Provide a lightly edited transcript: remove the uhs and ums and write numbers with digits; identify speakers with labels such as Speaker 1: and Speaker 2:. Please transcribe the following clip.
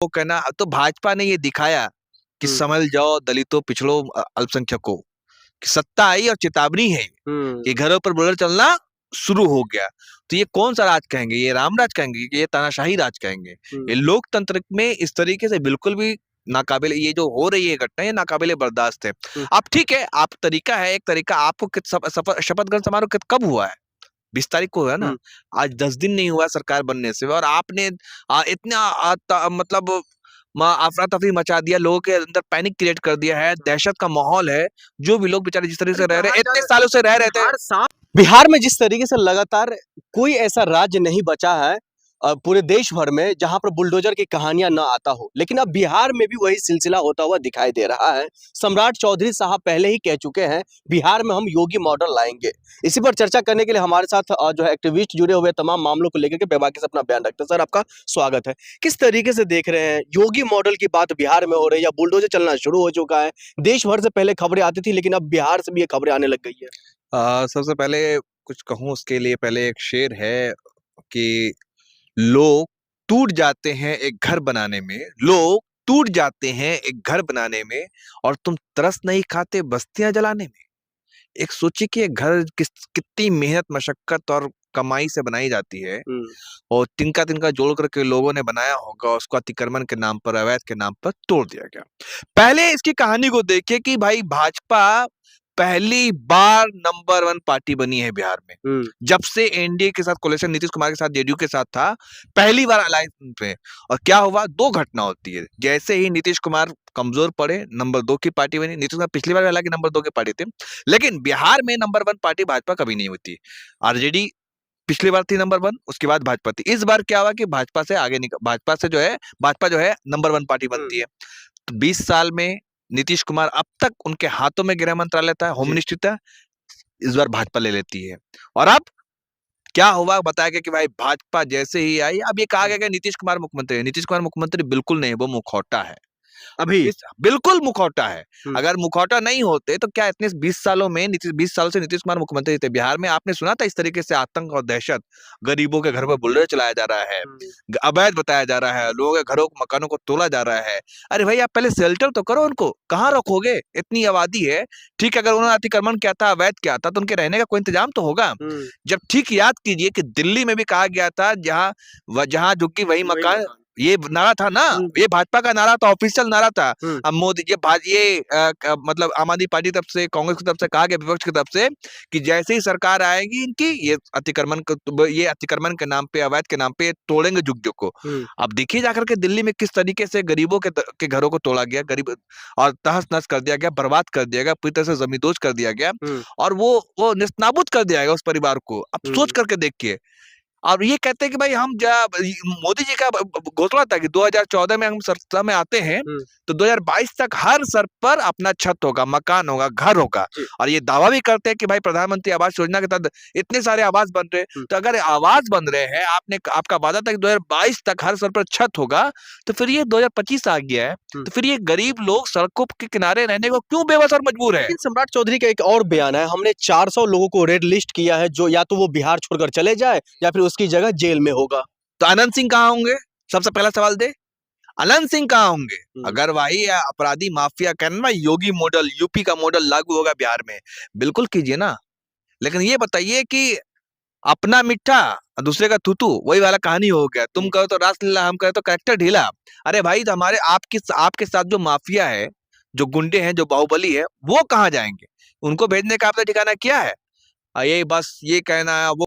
Speaker 1: वो कहना तो भाजपा ने ये दिखाया कि
Speaker 2: हम्म
Speaker 1: संभल जाओ दलितों, पिछड़ों, अल्पसंख्यकों की सत्ता आई और चेतावनी है कि
Speaker 2: हम्म
Speaker 1: घरों पर बुलेट चलना शुरू हो गया। तो ये कौन सा राज कहेंगे? ये रामराज कहेंगे कि ये तानाशाही राज कहेंगे? ये
Speaker 2: हम्म
Speaker 1: लोकतंत्र में इस तरीके से बिल्कुल भी नाकाबिले, ये जो हो रही है घटना, ये नाकाबिले बर्दाश्त है।
Speaker 2: हम्म
Speaker 1: आप ठीक है, आप तरीका है, एक तरीका आपको शपथ ग्रहण समारोह कब हुआ है? 20 तारीख को हुआ ना।
Speaker 2: हम्म
Speaker 1: आज 10 दिन नहीं हुआ सरकार बनने से, और आपने इतना मतलब अफरा तफरी मचा दिया, लोगों के अंदर पैनिक क्रिएट कर दिया है, दहशत का माहौल है। जो भी लोग बेचारे जिस तरीके
Speaker 2: अरे
Speaker 1: से रह रहे
Speaker 2: कहा
Speaker 1: हैं,
Speaker 2: जा
Speaker 1: इतने
Speaker 2: रहा
Speaker 1: सालों से रह रहे थे।
Speaker 2: बिहार में जिस तरीके से लगातार कोई ऐसा राज्य नहीं बचा है पूरे देश भर में जहां पर बुलडोजर की कहानियां ना आता हो, लेकिन अब बिहार में भी वही सिलसिला होता हुआ दिखाई दे रहा है। सम्राट चौधरी साहब पहले ही कह चुके हैं, बिहार में हम योगी मॉडल लाएंगे। इसी पर चर्चा करने के लिए हमारे साथ जो है एक्टिविस्ट जुड़े हुए तमाम मामलों को लेकर के बेबाकी से अपना बयान रखते हैं। सर, आपका स्वागत है। किस तरीके से देख रहे हैं, योगी मॉडल की बात बिहार में हो रही है या बुलडोजर चलना शुरू हो चुका है? देश भर से पहले खबरें आती थी, लेकिन अब बिहार से भी ये खबरें आने लग गई है।
Speaker 1: सबसे पहले कुछ कहूं उसके लिए पहले एक शेर है कि लोग टूट जाते हैं एक घर बनाने में, लोग टूट जाते हैं एक घर बनाने में, और तुम तरस नहीं खाते बस्तियां जलाने में। एक सोचिए कि एक घर कितनी मेहनत, मशक्कत और कमाई से बनाई जाती है,
Speaker 2: हम्म
Speaker 1: और तिनका तिनका जोड़ करके लोगों ने बनाया होगा, उसको अतिक्रमण के नाम पर, अवैध के नाम पर तोड़ दिया गया। पहले इसकी कहानी को देखिए कि भाई भाजपा पहली बार नंबर 1 पार्टी बनी है बिहार में।
Speaker 2: हम्म
Speaker 1: जब से एनडीए के साथ कोलेशन नीतीश कुमार के साथ, जेडीयू के साथ था, पहली बार अलायंस पे। और क्या हुआ? दो घटना होती है। जैसे ही नीतीश कुमार कमजोर पड़े, नंबर 2 की पार्टी बनी। नीतीश कुमार पिछली बार हालांकि नंबर 2 की पार्टी थे, लेकिन बिहार में नंबर 1 पार्टी भाजपा कभी नहीं होती। आरजेडी पिछली बार थी नंबर 1, उसके बाद भाजपा थी। इस बार क्या हुआ कि भाजपा से आगे निकल, भाजपा जो है नंबर 1 पार्टी बनती है। तो 20 साल में नीतीश कुमार अब तक उनके हाथों में गृह मंत्रालय था, होम
Speaker 2: जी
Speaker 1: मिनिस्ट्री था। इस बार भाजपा ले लेती है। और अब क्या हुआ बताया गया कि भाई भाजपा जैसे ही आई, अब ये कहा गया कि नीतीश कुमार मुख्यमंत्री है। नीतीश कुमार मुख्यमंत्री बिल्कुल नहीं, वो मुखौटा है।
Speaker 2: अभी
Speaker 1: बिल्कुल मुखौटा है।
Speaker 2: हम्म
Speaker 1: अगर मुखौटा नहीं होते तो क्या इतने 20 सालों से नीतीश कुमार मुख्यमंत्री थे बिहार में? आपने सुना था इस तरीके से आतंक और दहशत, गरीबों के घर पर बुलडोजर चलाया जा रहा है,
Speaker 2: हम्म
Speaker 1: अवैध बताया जा रहा है, लोगों के घरों मकानों को तोड़ा जा रहा है? अरे भाई, आप पहले शेल्टर तो करो उनको, कहाँ रखोगे? इतनी आबादी है। ठीक है, अगर उन्होंने अतिक्रमण किया था, अवैध किया था, तो उनके रहने का कोई इंतजाम तो होगा।
Speaker 2: हम्म
Speaker 1: जब ठीक याद कीजिए कि दिल्ली में भी कहा गया था, जहां जहां झुग्गी वही
Speaker 2: वही
Speaker 1: मकान,
Speaker 2: मकान।
Speaker 1: ये नारा था ना।
Speaker 2: हम्म
Speaker 1: ये भाजपा का नारा था, ऑफिशियल नारा था।
Speaker 2: हम्म
Speaker 1: अब मोदी मतलब आम आदमी पार्टी की तरफ से, कांग्रेस की तरफ से कहा गया, विपक्ष की तरफ से, कि जैसे ही सरकार आएगी इनकी, ये अतिक्रमण के नाम पे, अवैध के नाम पे तोड़ेंगे झुग्गियों को।
Speaker 2: हम्म
Speaker 1: अब देखिए जाकर के दिल्ली में किस तरीके से गरीबों के घरों को तोड़ा गया, गरीब और तहस नहस कर दिया गया, बर्बाद कर दिया गया, पूरी तरह से जमींदोज कर दिया गया,
Speaker 2: हम्म
Speaker 1: और वो नेस्तनाबूद कर दिया गया उस परिवार को। अब सोच
Speaker 2: हम्म
Speaker 1: करके देखिए। और ये कहते हैं कि भाई हम मोदी जी का घोषणा था कि 2014 में हम सत्ता में आते हैं,
Speaker 2: हम्म
Speaker 1: तो 2022 तक हर सर पर अपना छत होगा, मकान होगा, घर होगा।
Speaker 2: जी
Speaker 1: और ये दावा भी करते हैं कि भाई प्रधानमंत्री आवास योजना के तहत इतने सारे आवास बन रहे हैं।
Speaker 2: हम्म
Speaker 1: तो अगर आवास बन रहे हैं, आपका वादा था कि 2022 तक हर सर पर छत होगा, तो फिर ये 2025 आ गया है।
Speaker 2: हम्म
Speaker 1: तो फिर ये गरीब लोग सड़कों के किनारे रहने को क्यों बेबस और मजबूर है?
Speaker 2: लेकिन सम्राट चौधरी का एक और बयान है, हमने 400 लोगों को रेड लिस्ट किया है, जो या तो वो बिहार छोड़कर चले जाए या फिर उसकी जगह जेल में होगा।
Speaker 1: तो अनंत सिंह कहाँ होंगे? सबसे पहला सवाल दे, अनंत सिंह कहाँ होंगे?
Speaker 2: हम्म
Speaker 1: अगर वही अपराधी माफिया कहना योगी मॉडल, यूपी का मॉडल लागू होगा बिहार में, बिल्कुल कीजिए ना। लेकिन ये बताइए कि अपना मिठा दूसरे का थूथू, वही वाला कहानी हो गया। तुम कहो तो रासलीला, हम कहो तो कैरेक्टर ढीला। अरे भाई, तो हमारे आपके साथ जो माफिया है, जो गुंडे हैं, जो बाहुबली है, वो कहाँ जाएंगे? उनको भेजने का आपने ठिकाना किया है? ये बस ये कहना है, वो